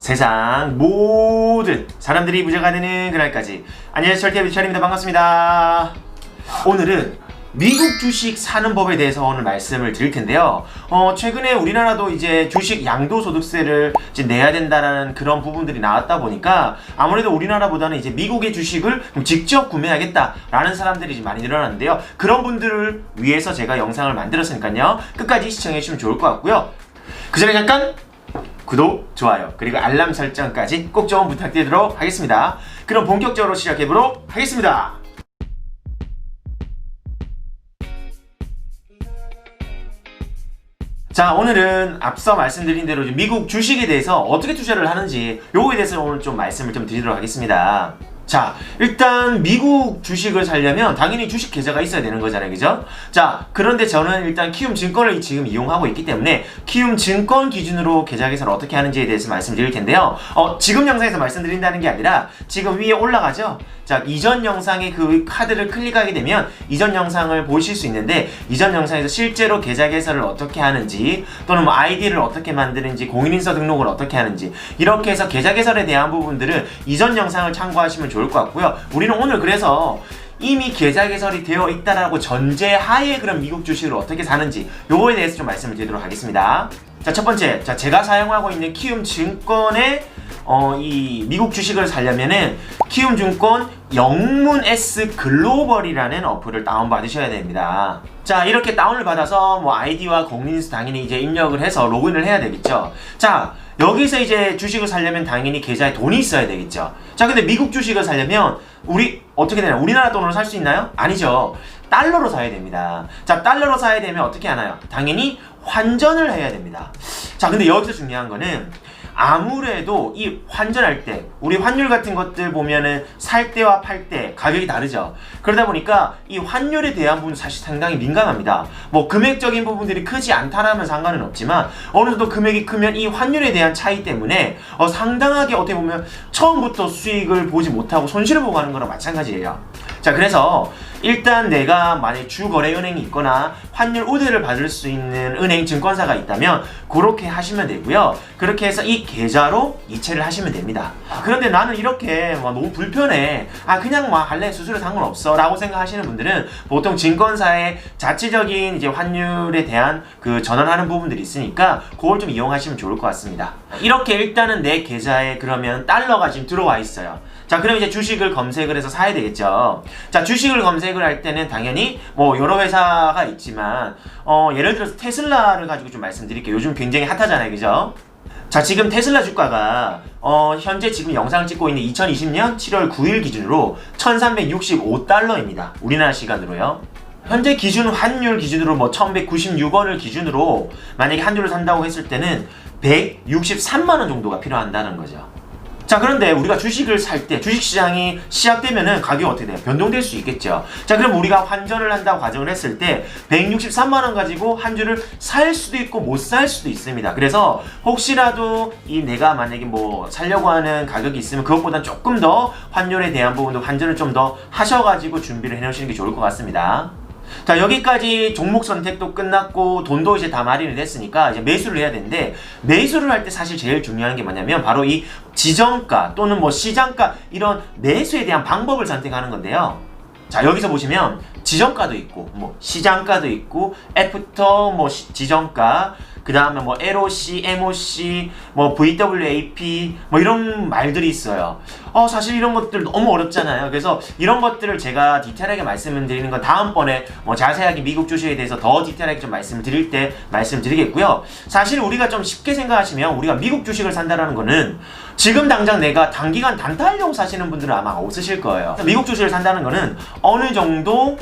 세상 모든 사람들이 부자가 되는 그날까지. 안녕하세요, 철TV철입니다. 반갑습니다. 오늘은 미국 주식 사는 법에 대해서 오늘 말씀을 드릴 텐데요. 최근에 우리나라도 이제 주식 양도소득세를 이제 내야 된다라는 그런 부분들이 나왔다 보니까 아무래도 우리나라보다는 이제 미국의 주식을 직접 구매하겠다라는 사람들이 이제 많이 늘어났는데요. 그런 분들을 위해서 제가 영상을 만들었으니까요. 끝까지 시청해주시면 좋을 것 같고요. 그 전에 잠깐 구독, 좋아요, 그리고 알람 설정까지 꼭 좀 부탁드리도록 하겠습니다. 그럼 본격적으로 시작해보도록 하겠습니다. 자, 오늘은 앞서 말씀드린 대로 미국 주식에 대해서 어떻게 투자를 하는지 요거에 대해서 오늘 좀 말씀을 좀 드리도록 하겠습니다. 자, 일단 미국 주식을 살려면 당연히 주식 계좌가 있어야 되는 거잖아요, 그죠? 자, 그런데 저는 일단 키움증권을 지금 이용하고 있기 때문에 키움증권 기준으로 계좌 개설을 어떻게 하는지에 대해서 말씀드릴 텐데요. 지금 영상에서 말씀드린다는 게 아니라 지금 위에 올라가죠? 자, 이전 영상에 그 카드를 클릭하게 되면 이전 영상을 보실 수 있는데, 이전 영상에서 실제로 계좌 개설을 어떻게 하는지, 또는 뭐 아이디를 어떻게 만드는지, 공인인서 등록을 어떻게 하는지, 이렇게 해서 계좌 개설에 대한 부분들은 이전 영상을 참고하시면 좋을 것 같고요. 우리는 오늘 그래서 이미 계좌 개설이 되어 있다라고 전제하에 그럼 미국 주식을 어떻게 사는지 요거에 대해서 좀 말씀을 드리도록 하겠습니다. 자, 첫 번째, 자, 제가 사용하고 있는 키움증권의 이 미국 주식을 살려면은 키움증권 영문 S 글로벌이라는 어플을 다운받으셔야 됩니다. 자, 이렇게 다운을 받아서 뭐 아이디와 공인인수 당연히 이제 입력을 해서 로그인을 해야 되겠죠. 자, 여기서 이제 주식을 사려면 당연히 계좌에 돈이 있어야 되겠죠. 자, 근데 미국 주식을 사려면 우리 어떻게 되나요? 우리나라 돈으로 살 수 있나요? 아니죠. 달러로 사야 됩니다. 자, 달러로 사야 되면 어떻게 하나요? 당연히 환전을 해야 됩니다. 자, 근데 여기서 중요한 거는 아무래도 이 환전할 때 우리 환율 같은 것들 보면은 살 때와 팔 때 가격이 다르죠. 그러다 보니까 이 환율에 대한 부분은 사실 상당히 민감합니다. 뭐 금액적인 부분들이 크지 않다라면 상관은 없지만 어느 정도 금액이 크면 이 환율에 대한 차이 때문에 상당하게 어떻게 보면 처음부터 수익을 보지 못하고 손실을 보고 가는 거랑 마찬가지예요. 자, 그래서 일단 내가 만약에 주거래은행이 있거나 환율 우대를 받을 수 있는 은행 증권사가 있다면 그렇게 하시면 되고요. 그렇게 해서 이 계좌로 이체를 하시면 됩니다. 그런데 나는 이렇게 너무 불편해, 그냥 할래, 수수료 상관없어 라고 생각하시는 분들은 보통 증권사의 자체적인 이제 환율에 대한 그 전환하는 부분들이 있으니까 그걸 좀 이용하시면 좋을 것 같습니다. 이렇게 일단은 내 계좌에 그러면 달러가 지금 들어와 있어요. 자, 그럼 이제 주식을 검색을 해서 사야 되겠죠. 자, 주식을 검색을 할 때는 당연히 뭐 여러 회사가 있지만 예를 들어서 테슬라를 가지고 좀 말씀드릴게요. 요즘 굉장히 핫하잖아요, 그죠? 자, 지금 테슬라 주가가 현재 지금 영상을 찍고 있는 2020년 7월 9일 기준으로 1365달러입니다. 우리나라 시간으로요. 현재 기준 환율 기준으로 뭐 1196원을 기준으로 만약에 한 주를 산다고 했을 때는 163만원 정도가 필요한다는 거죠. 자, 그런데 우리가 주식을 살 때 주식시장이 시작되면은 가격이 어떻게 돼요? 변동될 수 있겠죠. 자, 그럼 우리가 환전을 한다고 가정을 했을 때 163만원 가지고 한 주를 살 수도 있고 못 살 수도 있습니다. 그래서 혹시라도 이 내가 만약에 뭐 살려고 하는 가격이 있으면 그것보다 조금 더 환율에 대한 부분도 환전을 좀 더 하셔가지고 준비를 해놓으시는 게 좋을 것 같습니다. 자, 여기까지 종목 선택도 끝났고 돈도 이제 다 마련이 됐으니까 이제 매수를 해야 되는데, 매수를 할 때 사실 제일 중요한 게 뭐냐면 바로 이 지정가 또는 뭐 시장가, 이런 매수에 대한 방법을 선택하는 건데요. 자, 여기서 보시면 지정가도 있고 뭐 시장가도 있고 애프터 뭐 지정가, 그 다음에 뭐 LOC, MOC, 뭐 VWAP 뭐 이런 말들이 있어요. 사실 이런 것들 너무 어렵잖아요. 그래서 이런 것들을 제가 디테일하게 말씀을 드리는 건 다음번에 뭐 자세하게 미국 주식에 대해서 더 디테일하게 좀 말씀을 드릴 때 말씀드리겠고요. 사실 우리가 좀 쉽게 생각하시면 우리가 미국 주식을 산다라는 거는 지금 당장 내가 단기간 단타용 사시는 분들은 아마 없으실 거예요. 미국 주식을 산다는 거는 어느 정도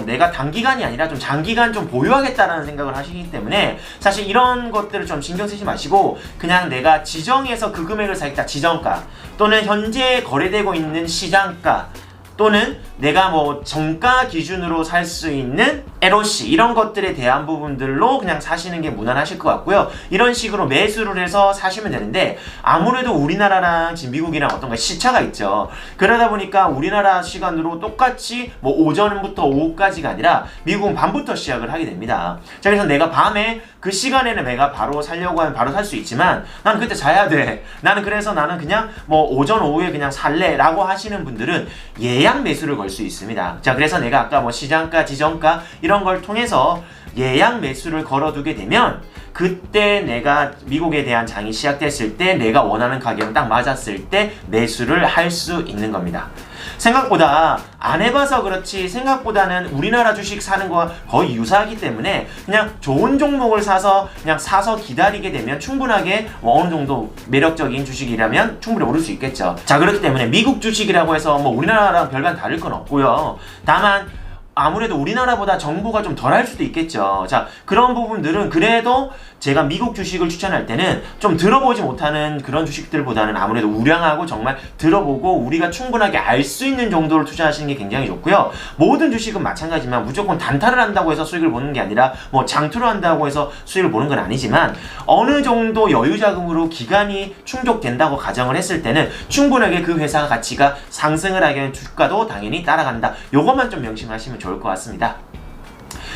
내가 단기간이 아니라 좀 장기간 좀 보유하겠다라는 생각을 하시기 때문에 사실 이런 것들을 좀 신경 쓰지 마시고 그냥 내가 지정해서 그 금액을 사겠다, 지정가, 또는 현재 거래되고 있는 시장가, 또는 내가 뭐 정가 기준으로 살 수 있는 LOC 이런 것들에 대한 부분들로 그냥 사시는 게 무난하실 것 같고요. 이런 식으로 매수를 해서 사시면 되는데 아무래도 우리나라랑 지금 미국이랑 어떤가 시차가 있죠. 그러다 보니까 우리나라 시간으로 똑같이 뭐 오전부터 오후까지가 아니라 미국은 밤부터 시작을 하게 됩니다. 자, 그래서 내가 밤에 그 시간에는 내가 바로 살려고 하면 바로 살 수 있지만 나는 그때 자야 돼. 나는 그냥 뭐 오전 오후에 그냥 살래 라고 하시는 분들은 예약 매수를 걸 수 있습니다. 자, 그래서 내가 아까 뭐 시장가, 지정가 이런 걸 통해서 예약 매수를 걸어두게 되면 그때 내가 미국에 대한 장이 시작됐을 때 내가 원하는 가격을 딱 맞았을 때 매수를 할 수 있는 겁니다. 생각보다 안 해봐서 그렇지 생각보다는 우리나라 주식 사는 거와 거의 유사하기 때문에 그냥 좋은 종목을 사서 그냥 사서 기다리게 되면 충분하게 뭐 어느 정도 매력적인 주식이라면 충분히 오를 수 있겠죠. 자, 그렇기 때문에 미국 주식이라고 해서 뭐 우리나라랑 별반 다를 건 없고요. 다만 아무래도 우리나라보다 정보가 좀 덜할 수도 있겠죠. 자, 그런 부분들은 그래도 제가 미국 주식을 추천할 때는 좀 들어보지 못하는 그런 주식들보다는 아무래도 우량하고 정말 들어보고 우리가 충분하게 알 수 있는 정도를 투자하시는 게 굉장히 좋고요. 모든 주식은 마찬가지지만 무조건 단타를 한다고 해서 수익을 보는 게 아니라 뭐 장투를 한다고 해서 수익을 보는 건 아니지만 어느 정도 여유 자금으로 기간이 충족된다고 가정을 했을 때는 충분하게 그 회사 가치가 상승을 하게 되면 주가도 당연히 따라간다. 요것만 좀 명심하시면 좋을 것 같습니다.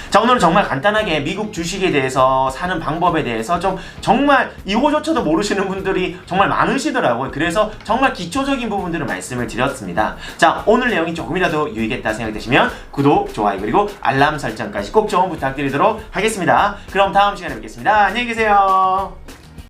자, 오늘은 정말 간단하게 미국 주식에 대해서 사는 방법에 대해서 좀 정말 이거조차도 모르시는 분들이 정말 많으시더라고요. 그래서 정말 기초적인 부분들을 말씀을 드렸습니다. 자, 오늘 내용이 조금이라도 유익했다 생각되시면 구독, 좋아요 그리고 알람 설정까지 꼭 좀 부탁드리도록 하겠습니다. 그럼 다음 시간에 뵙겠습니다. 안녕히 계세요.